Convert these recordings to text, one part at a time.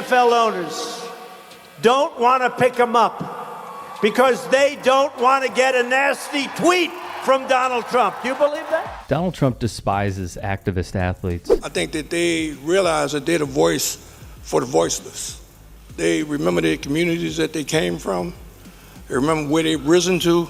NFL owners don't want to pick him up because they don't want to get a nasty tweet from Donald Trump. Do you believe that? Donald Trump despises activist athletes. I think that they realize that they're the voice for the voiceless. They remember their communities that they came from. They remember where they've risen to,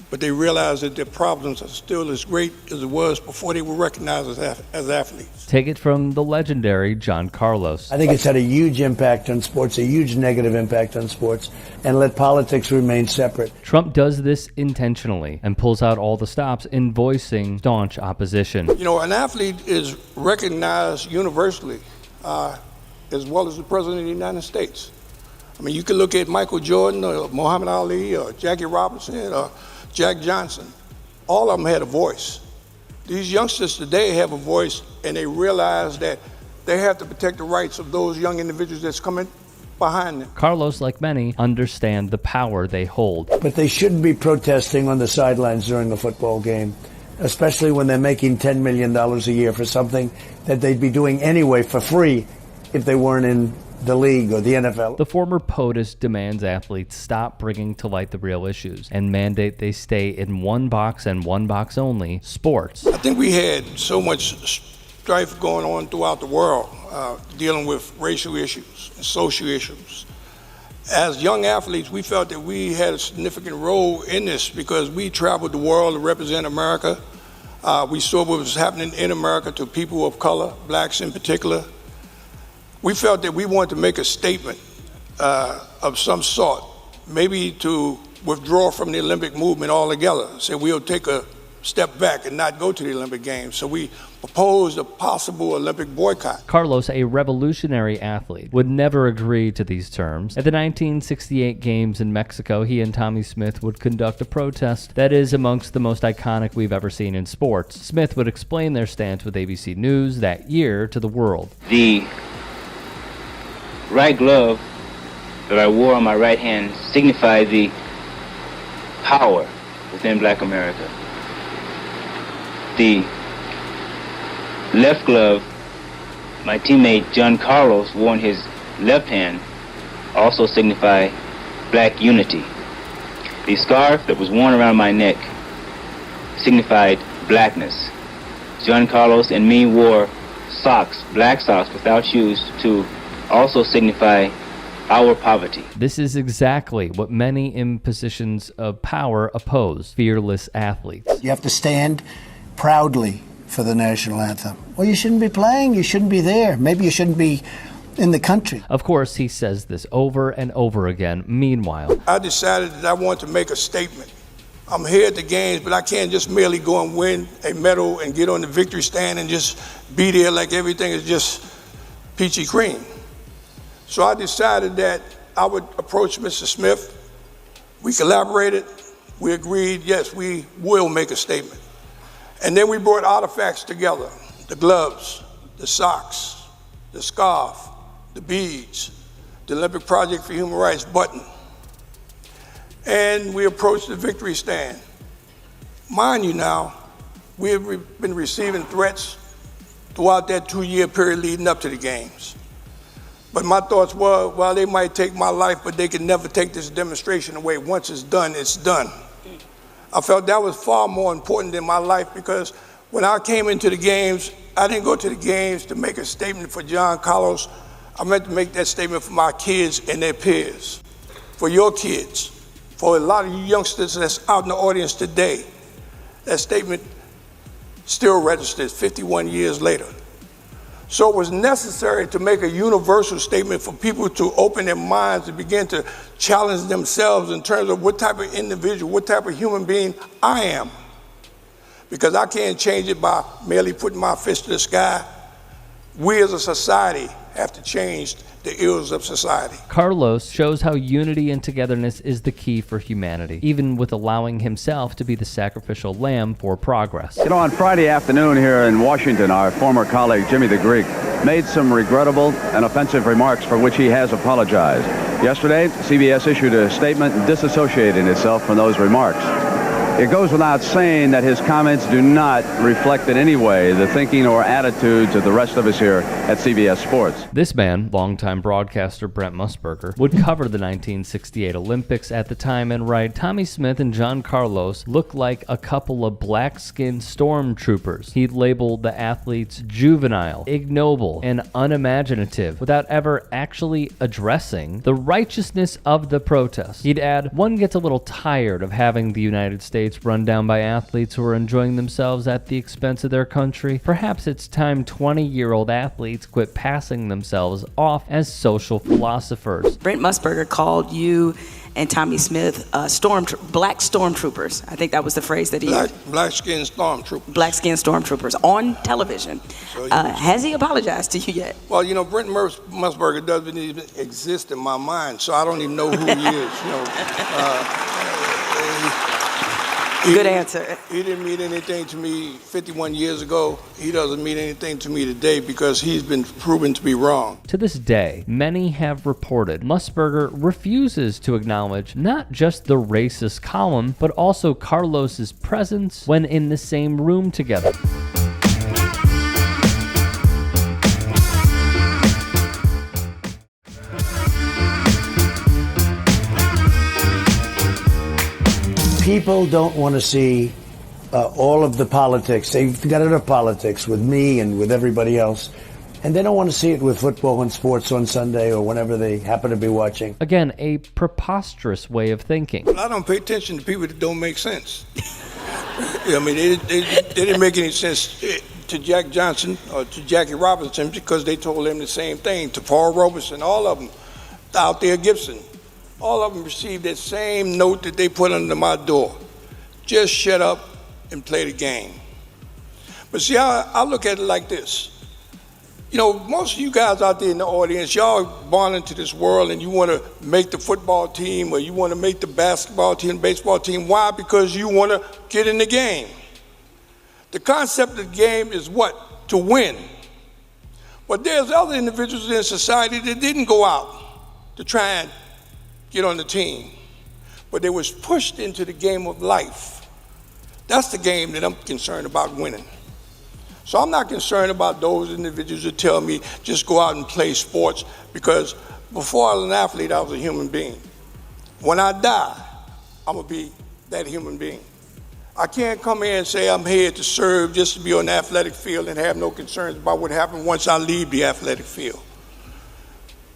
but they realize that their problems are still as great as it was before they were recognized as athletes. Take it from the legendary John Carlos. I think it's had a huge impact on sports, a huge negative impact on sports, and let politics remain separate. Trump does this intentionally and pulls out all the stops in voicing staunch opposition. You know, an athlete is recognized universally, as well as the President of the United States. I mean, you can look at Michael Jordan or Muhammad Ali or Jackie Robinson or Jack Johnson. All of them had a voice. These youngsters today have a voice, and they realize that they have to protect the rights of those young individuals that's coming behind them. Carlos, like many, understand the power they hold. But they shouldn't be protesting on the sidelines during a football game, especially when they're making $10 million a year for something that they'd be doing anyway for free if they weren't in the league or the NFL. The former POTUS demands athletes stop bringing to light the real issues and mandate they stay in one box and one box only, sports. I think we had so much strife going on throughout the world, dealing with racial issues and social issues. As young athletes, we felt that we had a significant role in this because we traveled the world to represent America. We saw what was happening in America to people of color, blacks in particular. We felt that we wanted to make a statement of some sort, maybe to withdraw from the Olympic movement altogether. Say we'll take a step back and not go to the Olympic Games. So we proposed a possible Olympic boycott. Carlos, a revolutionary athlete, would never agree to these terms. At the 1968 Games in Mexico, he and Tommy Smith would conduct a protest that is amongst the most iconic we've ever seen in sports. Smith would explain their stance with ABC News that year to the world. The right glove that I wore on my right hand signified the power within Black America. The left glove my teammate John Carlos wore on his left hand also signified Black unity. The scarf that was worn around my neck signified blackness. John Carlos and me wore socks, black socks without shoes, to also signify our poverty. This is exactly what many in positions of power oppose: fearless athletes. You have to stand proudly for the national anthem. Well, you shouldn't be playing, you shouldn't be there. Maybe you shouldn't be in the country. Of course, he says this over and over again. Meanwhile, I decided that I want to make a statement. I'm here at the games, but I can't just merely go and win a medal and get on the victory stand and just be there like everything is just peachy cream. So I decided that I would approach Mr. Smith. We collaborated. We agreed, yes, we will make a statement. And then we brought artifacts together: the gloves, the socks, the scarf, the beads, the Olympic Project for Human Rights button. And we approached the victory stand. Mind you now, we have been receiving threats throughout that 2-year period leading up to the games. But my thoughts were, well, they might take my life, but they can never take this demonstration away. Once it's done, it's done. I felt that was far more important than my life, because when I came into the games, I didn't go to the games to make a statement for John Carlos. I meant to make that statement for my kids and their peers, for your kids, for a lot of you youngsters that's out in the audience today. That statement still registers 51 years later. So it was necessary to make a universal statement for people to open their minds and begin to challenge themselves in terms of what type of individual, what type of human being I am. Because I can't change it by merely putting my fist to the sky. We as a society have to change the ills of society. Carlos shows how unity and togetherness is the key for humanity, even with allowing himself to be the sacrificial lamb for progress. You know, on Friday afternoon here in Washington, our former colleague Jimmy the Greek made some regrettable and offensive remarks for which he has apologized. Yesterday, CBS issued a statement disassociating itself from those remarks. It goes without saying that his comments do not reflect in any way the thinking or attitudes of the rest of us here at CBS Sports. This man, longtime broadcaster Brent Musburger, would cover the 1968 Olympics at the time and write, Tommy Smith and John Carlos looked like a couple of black-skinned stormtroopers. He labeled the athletes juvenile, ignoble, and unimaginative without ever actually addressing the righteousness of the protest. He'd add, one gets a little tired of having the United States run down by athletes who are enjoying themselves at the expense of their country. Perhaps it's time 20-year-old athletes quit passing themselves off as social philosophers. Brent Musburger called you and Tommy Smith black stormtroopers. I think that was the phrase that he used. Black-skinned stormtroopers. Black-skinned stormtroopers on television. Has he apologized to you yet? Well, you know, Brent Musburger doesn't even exist in my mind, so I don't even know who he is. You know, Good answer. He didn't mean anything to me 51 years ago. He doesn't mean anything to me today because he's been proven to be wrong. To this day, many have reported Musburger refuses to acknowledge not just the racist column, but also Carlos's presence when in the same room together. People don't want to see all of the politics. They've got enough politics with me and with everybody else. And they don't want to see it with football and sports on Sunday or whenever they happen to be watching. Again, a preposterous way of thinking. Well, I don't pay attention to people that don't make sense. I mean, they didn't make any sense to Jack Johnson or to Jackie Robinson because they told them the same thing. To Paul Robeson, all of them, out there Gibson. All of them received that same note that they put under my door. Just shut up and play the game. But see, I look at it like this. You know, most of you guys out there in the audience, y'all are born into this world and you want to make the football team or you want to make the basketball team, baseball team. Why? Because you want to get in the game. The concept of the game is what? To win. But there's other individuals in society that didn't go out to try and get on the team, but they was pushed into the game of life. That's the game that I'm concerned about winning. So I'm not concerned about those individuals that tell me just go out and play sports, because before I was an athlete, I was a human being. When I die, I'm gonna be that human being. I can't come here and say I'm here to serve just to be on the athletic field and have no concerns about what happened once I leave the athletic field.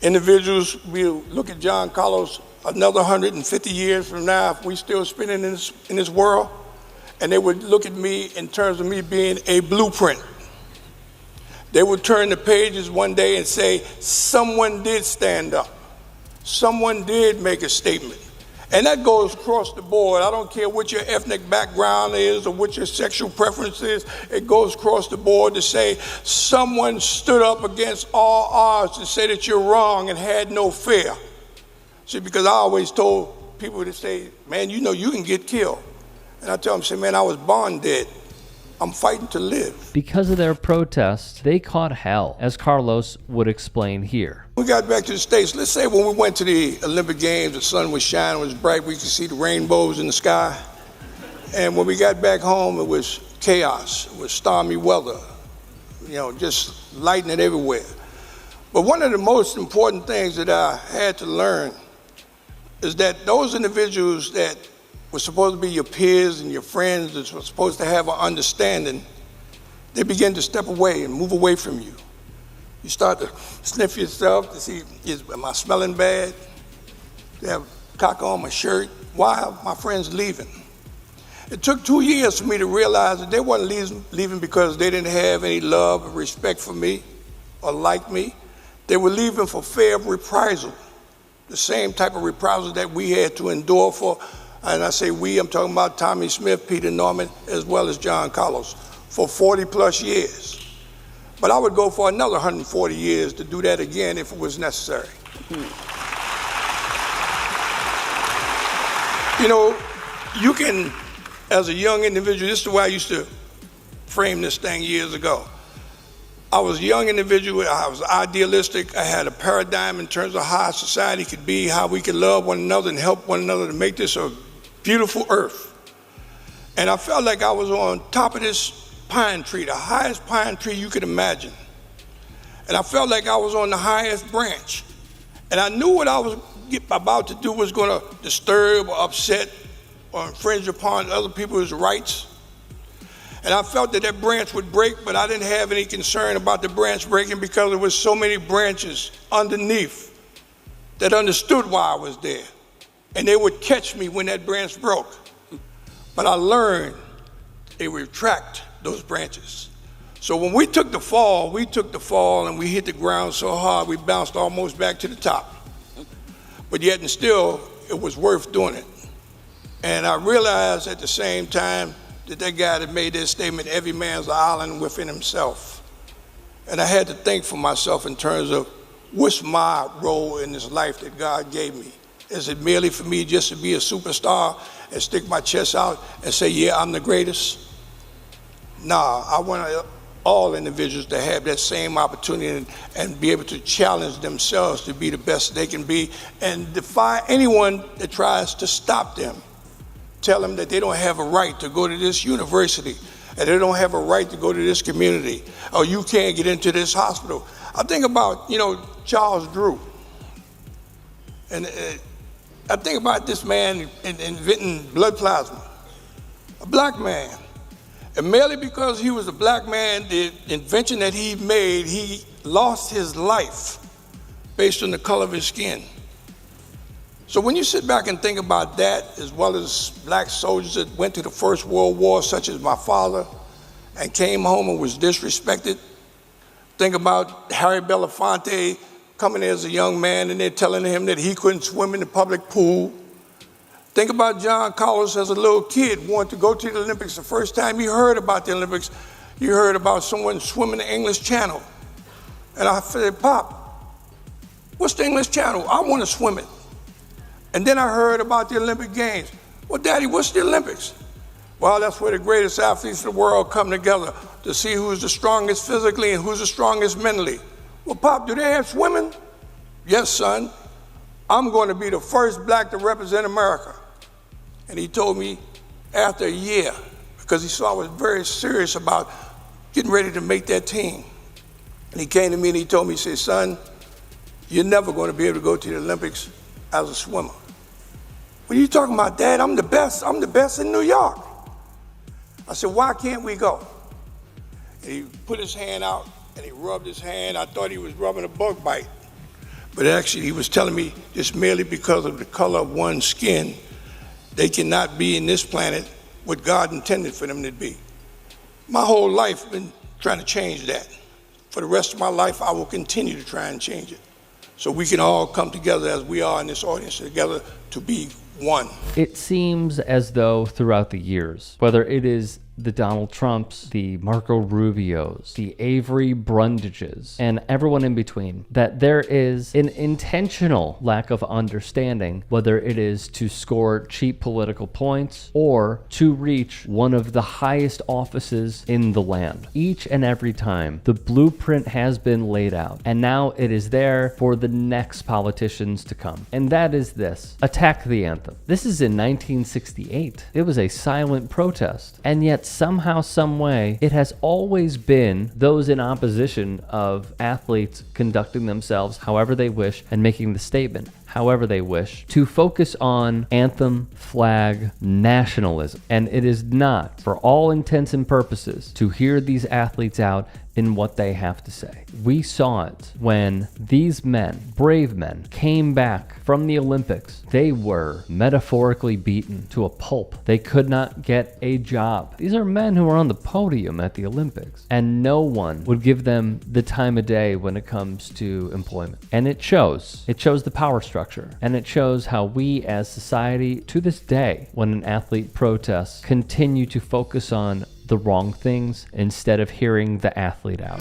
Individuals will look at John Carlos another 150 years from now, if we still spinning in this world, and they would look at me in terms of me being a blueprint. They would turn the pages one day and say, someone did stand up. Someone did make a statement. And that goes across the board. I don't care what your ethnic background is or what your sexual preference is. It goes across the board to say someone stood up against all odds to say that you're wrong and had no fear. See, because I always told people to say, man, you know you can get killed. And I tell them, say, man, I was born dead. I'm fighting to live. Because of their protest, they caught hell, as Carlos would explain here. We got back to the States. Let's say when we went to the Olympic Games, the sun was shining, it was bright, we could see the rainbows in the sky. And when we got back home, it was chaos. It was stormy weather, you know, just lightning everywhere. But one of the most important things that I had to learn is that those individuals that were supposed to be your peers and your friends that were supposed to have an understanding, they begin to step away and move away from you. You start to sniff yourself to see, am I smelling bad? Do I have caca on my shirt? Why are my friends leaving? It took 2 years for me to realize that they weren't leaving because they didn't have any love or respect for me or like me. They were leaving for fear of reprisal, the same type of reprisal that we had to endure for. And I say we, I'm talking about Tommy Smith, Peter Norman, as well as John Carlos, for 40 plus years. But I would go for another 140 years to do that again if it was necessary. You know, you can, as a young individual, this is the way I used to frame this thing years ago. I was a young individual, I was idealistic, I had a paradigm in terms of how society could be, how we could love one another and help one another to make this a beautiful earth. And I felt like I was on top of this pine tree, the highest pine tree you could imagine. And I felt like I was on the highest branch. And I knew what I was about to do was going to disturb or upset or infringe upon other people's rights. And I felt that that branch would break, but I didn't have any concern about the branch breaking because there was so many branches underneath that understood why I was there. And they would catch me when that branch broke. But I learned they retract those branches. So when we took the fall and we hit the ground so hard, we bounced almost back to the top. But yet and still, it was worth doing it. And I realized at the same time that guy that made that statement, every man's an island within himself. And I had to think for myself in terms of what's my role in this life that God gave me? Is it merely for me just to be a superstar and stick my chest out and say, yeah, I'm the greatest? Nah, I want all individuals to have that same opportunity and be able to challenge themselves to be the best they can be and defy anyone that tries to stop them. Tell them that they don't have a right to go to this university and they don't have a right to go to this community, or you can't get into this hospital. I think about, Charles Drew. And I think about this man inventing blood plasma, a black man. And merely because he was a black man, the invention that he made, he lost his life based on the color of his skin. So when you sit back and think about that, as well as black soldiers that went to the First World War, such as my father, and came home and was disrespected, think about Harry Belafonte coming as a young man and they're telling him that he couldn't swim in the public pool. Think about John Carlos as a little kid wanting to go to the Olympics. The first time he heard about the Olympics, he heard about someone swimming the English Channel. And I said, Pop, what's the English Channel? I want to swim it. And then I heard about the Olympic Games. Well, Daddy, what's the Olympics? Well, that's where the greatest athletes in the world come together to see who's the strongest physically and who's the strongest mentally. Well, Pop, do they have swimming? Yes, son. I'm going to be the first black to represent America. And he told me after a year, because he saw I was very serious about getting ready to make that team. And he came to me and he told me, he said, son, you're never going to be able to go to the Olympics as a swimmer. What are you talking about, Dad? I'm the best. I'm the best in New York. I said, why can't we go? And he put his hand out and he rubbed his hand. I thought he was rubbing a bug bite. But actually, he was telling me just merely because of the color of one's skin, they cannot be in this planet what God intended for them to be. My whole life I've been trying to change that. For the rest of my life, I will continue to try and change it. So we can all come together as we are in this audience together to be one. It seems as though throughout the years, whether it is the Donald Trumps, the Marco Rubios, the Avery Brundages, and everyone in between, that there is an intentional lack of understanding, whether it is to score cheap political points or to reach one of the highest offices in the land. Each and every time, the blueprint has been laid out, and now it is there for the next politicians to come. And that is this: attack the anthem. This is in 1968. It was a silent protest, and yet somehow, some way, it has always been those in opposition of athletes conducting themselves however they wish and making the statement however they wish to focus on anthem, flag, nationalism. And it is not, for all intents and purposes, to hear these athletes out in what they have to say. We saw it when these men, brave men, came back from the Olympics. They were metaphorically beaten to a pulp. They could not get a job. These are men who were on the podium at the Olympics, and no one would give them the time of day when it comes to employment. And it shows. It shows the power structure, and it shows how we as society, to this day, when an athlete protests, continue to focus on the wrong things instead of hearing the athlete out.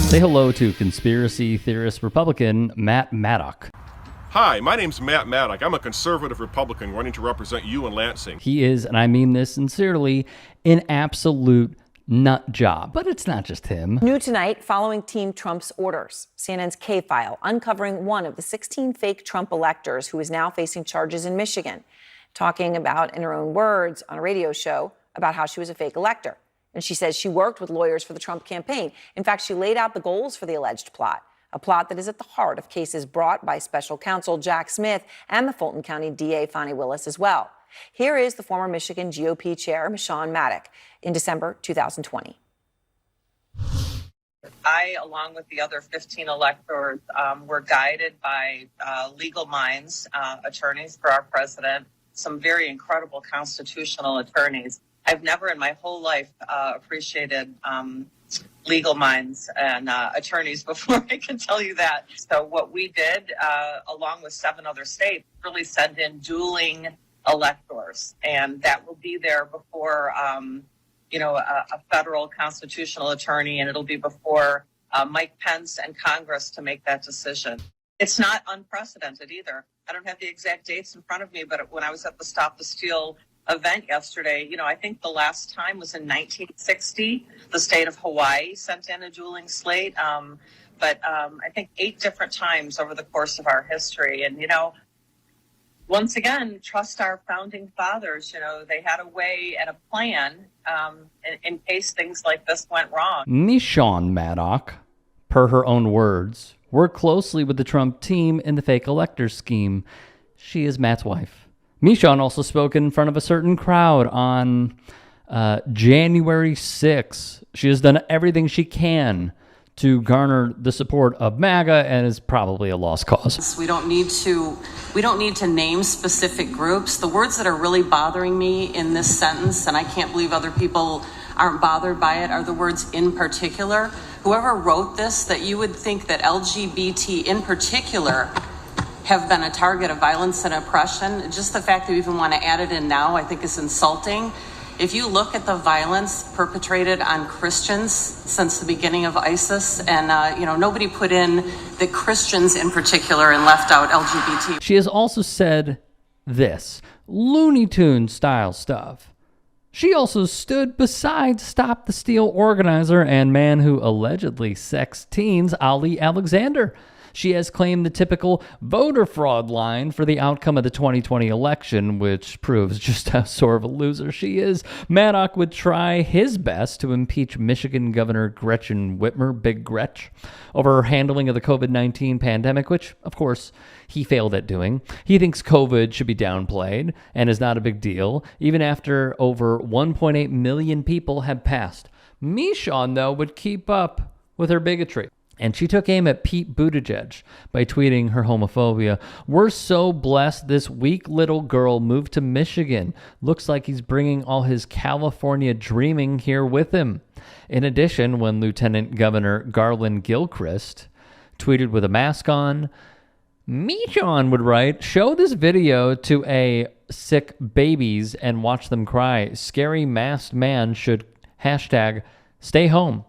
Say hello to conspiracy theorist Republican Matt Maddock. Hi, my name's Matt Maddock. I'm a conservative Republican running to represent you in Lansing. He is, and I mean this sincerely, an absolute nut job. But it's not just him. New tonight, following Team Trump's orders, CNN's K-File uncovering one of the 16 fake Trump electors who is now facing charges in Michigan, talking about, in her own words, on a radio show, about how she was a fake elector. And she says she worked with lawyers for the Trump campaign. In fact, she laid out the goals for the alleged plot, a plot that is at the heart of cases brought by special counsel Jack Smith and the Fulton County DA Fani Willis as well. Here is the former Michigan GOP chair, Michonne Maddock, in December 2020. I, along with the other 15 electors, were guided by legal minds, attorneys for our president, some very incredible constitutional attorneys. I've never in my whole life appreciated legal minds and attorneys before, I can tell you that. So what we did, along with 7 other states, really send in dueling electors, and that will be there before, a federal constitutional attorney, and it'll be before Mike Pence and Congress to make that decision. It's not unprecedented either. I don't have the exact dates in front of me, but when I was at the Stop the Steal event yesterday, I think the last time was in 1960. The state of Hawaii sent in a dueling slate, but I think 8 different times over the course of our history. And, once again, trust our founding fathers. They had a way and a plan in case things like this went wrong. Michonne Maddock, per her own words, worked closely with the Trump team in the fake elector scheme. She is Matt's wife. Michonne also spoke in front of a certain crowd on January 6th. She has done everything she can to garner the support of MAGA and is probably a lost cause. We don't need to name specific groups. The words that are really bothering me in this sentence, and I can't believe other people aren't bothered by it, are the words "in particular." Whoever wrote this, that you would think that LGBT in particular have been a target of violence and oppression. Just the fact that we even want to add it in now, I think is insulting. If you look at the violence perpetrated on Christians since the beginning of ISIS, and nobody put in the Christians in particular and left out LGBT. She has also said this Looney Tunes style stuff. She also stood beside Stop the Steal organizer and man who allegedly sexed teens, Ali Alexander. She has claimed the typical voter fraud line for the outcome of the 2020 election, which proves just how sore of a loser she is. Maddock would try his best to impeach Michigan Governor Gretchen Whitmer, Big Gretch, over her handling of the COVID-19 pandemic, which, of course, he failed at doing. He thinks COVID should be downplayed and is not a big deal, even after over 1.8 million people had passed. Michonne, though, would keep up with her bigotry. And she took aim at Pete Buttigieg by tweeting her homophobia. "We're so blessed this weak little girl moved to Michigan. Looks like he's bringing all his California dreaming here with him." In addition, when Lieutenant Governor Garland Gilchrist tweeted with a mask on, Michonne would write, "Show this video to a sick babies and watch them cry. Scary masked man should hashtag stay home."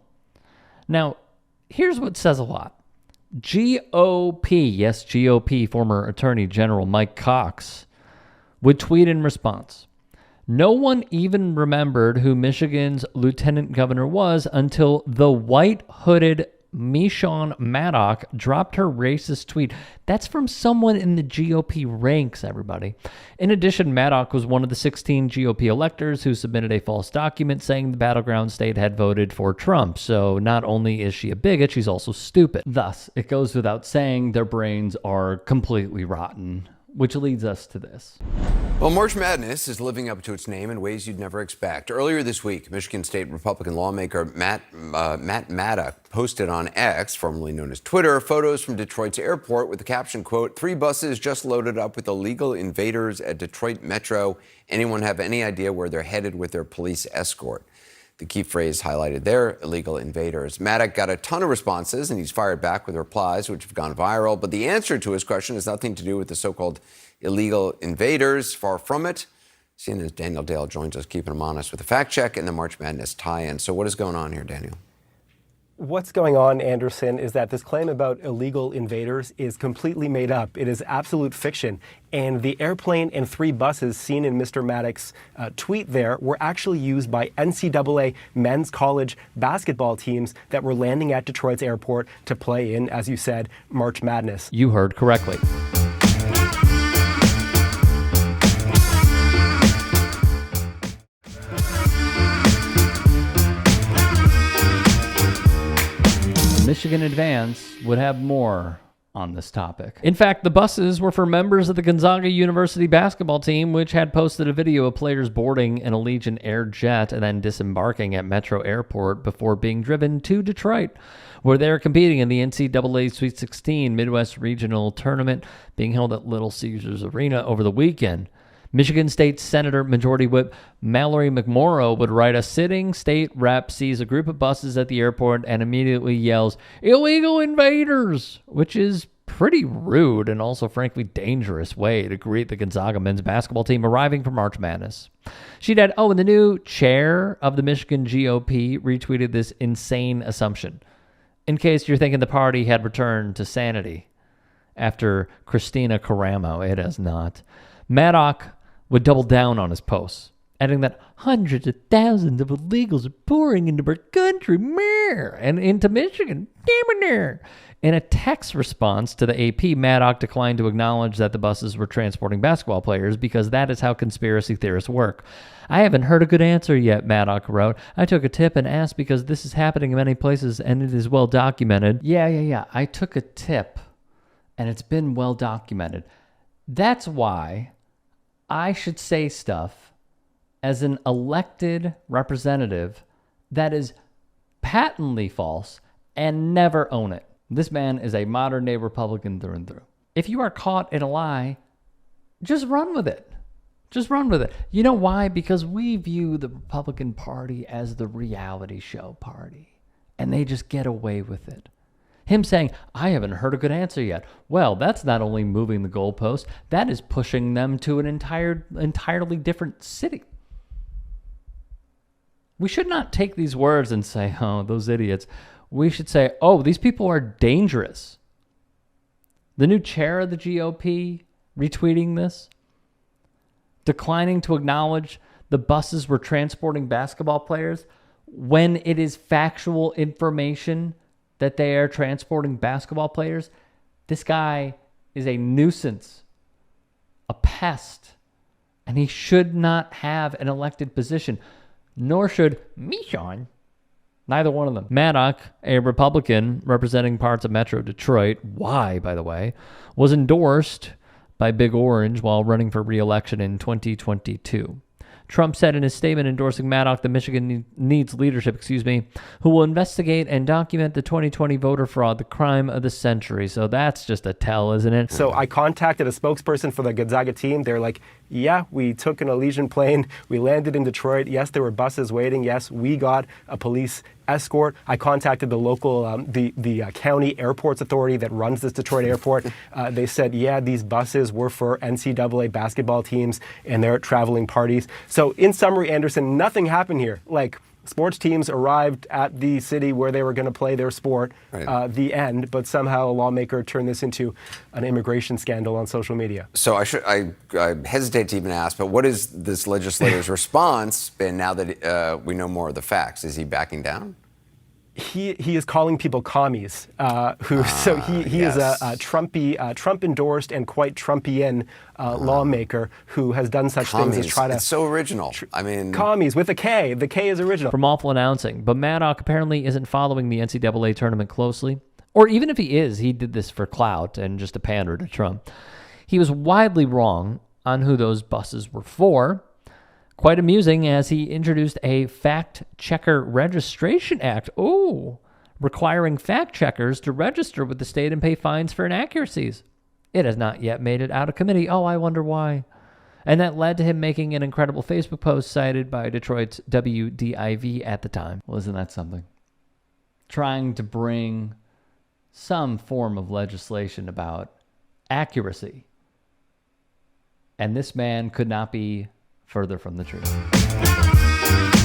Now, here's what says a lot. GOP former Attorney General Mike Cox would tweet in response, "No one even remembered who Michigan's lieutenant governor was until the white-hooded Michonne Maddock dropped her racist tweet." That's from someone in the GOP ranks, everybody. In addition, Maddock was one of the 16 GOP electors who submitted a false document saying the battleground state had voted for Trump. So not only is she a bigot, she's also stupid. Thus, it goes without saying their brains are completely rotten. Which leads us to this. Well, March Madness is living up to its name in ways you'd never expect. Earlier this week, Michigan State Republican lawmaker Matt Maddock posted on X, formerly known as Twitter, photos from Detroit's airport with the caption, quote, "3 buses just loaded up with illegal invaders at Detroit Metro. Anyone have any idea where they're headed with their police escort?" The key phrase highlighted there, illegal invaders. Maddock got a ton of responses, and he's fired back with replies which have gone viral. But the answer to his question has nothing to do with the so-called illegal invaders. Far from it. CNN's Daniel Dale joins us, keeping him honest with the fact check and the March Madness tie-in. So what is going on here, Daniel? What's going on, Anderson, is that this claim about illegal invaders is completely made up. It is absolute fiction. And the airplane and 3 buses seen in Mr. Maddox's tweet there were actually used by NCAA men's college basketball teams that were landing at Detroit's airport to play in, as you said, March Madness. You heard correctly. Michigan Advance would have more on this topic. In fact, the buses were for members of the Gonzaga University basketball team, which had posted a video of players boarding an Allegiant Air jet and then disembarking at Metro Airport before being driven to Detroit, where they are competing in the NCAA Sweet 16 Midwest Regional Tournament being held at Little Caesars Arena over the weekend. Michigan State Senator Majority Whip Mallory McMorrow would write, a sitting state rep sees a group of buses at the airport and immediately yells, "Illegal invaders," which is pretty rude and also frankly dangerous way to greet the Gonzaga men's basketball team arriving for March Madness. She'd add, and the new chair of the Michigan GOP retweeted this insane assumption. In case you're thinking the party had returned to sanity after Christina Caramo, it has not. Maddox would double down on his posts, adding that hundreds of thousands of illegals are pouring into our country, and into Michigan, In a text response to the AP, Maddox declined to acknowledge that the buses were transporting basketball players because that is how conspiracy theorists work. "I haven't heard a good answer yet," Maddox wrote. "I took a tip and asked because this is happening in many places and it is well documented." Yeah. I took a tip and it's been well documented. That's why I should say stuff as an elected representative that is patently false and never own it. This man is a modern day Republican through and through. If you are caught in a lie, just run with it. Just run with it. You know why? Because we view the Republican Party as the reality show party, and they just get away with it. Him saying, "I haven't heard a good answer yet." Well, that's not only moving the goalpost, that is pushing them to an entirely different city. We should not take these words and say, "Oh, those idiots." We should say, "Oh, these people are dangerous." The new chair of the GOP retweeting this, declining to acknowledge the buses were transporting basketball players when it is factual information that they are transporting basketball players. This guy is a nuisance, a pest, and he should not have an elected position, nor should Michon. Neither one of them. Maddox, a Republican representing parts of Metro Detroit, by the way, was endorsed by Big Orange while running for re-election in 2022. Trump said in his statement endorsing Maddox that Michigan needs leadership, who will investigate and document the 2020 voter fraud, the crime of the century. So that's just a tell, isn't it? So I contacted a spokesperson for the Gonzaga team. They're like, yeah, we took an Allegiant plane. We landed in Detroit. Yes, there were buses waiting. Yes, we got a police escort. I contacted the local, the county airports authority that runs this Detroit airport. They said, yeah, these buses were for NCAA basketball teams and their traveling parties. So in summary, Anderson, nothing happened here. Like, sports teams arrived at the city where they were going to play their sport, the end, but somehow a lawmaker turned this into an immigration scandal on social media. So I hesitate to even ask, but what is this legislator's response been now that we know more of the facts? Is he backing down? He is calling people commies. He is a Trump-endorsed and quite Trumpian lawmaker who has done such things as try to... It's so original. Commies with a K. The K is original. From awful announcing. But Maddox apparently isn't following the NCAA tournament closely. Or even if he is, he did this for clout and just to pander to Trump. He was widely wrong on who those buses were for. Quite amusing as he introduced a fact checker registration act. Requiring fact checkers to register with the state and pay fines for inaccuracies. It has not yet made it out of committee. I wonder why. And that led to him making an incredible Facebook post cited by Detroit's WDIV at the time. Well, isn't that something? Trying to bring some form of legislation about accuracy. And this man could not be further from the truth.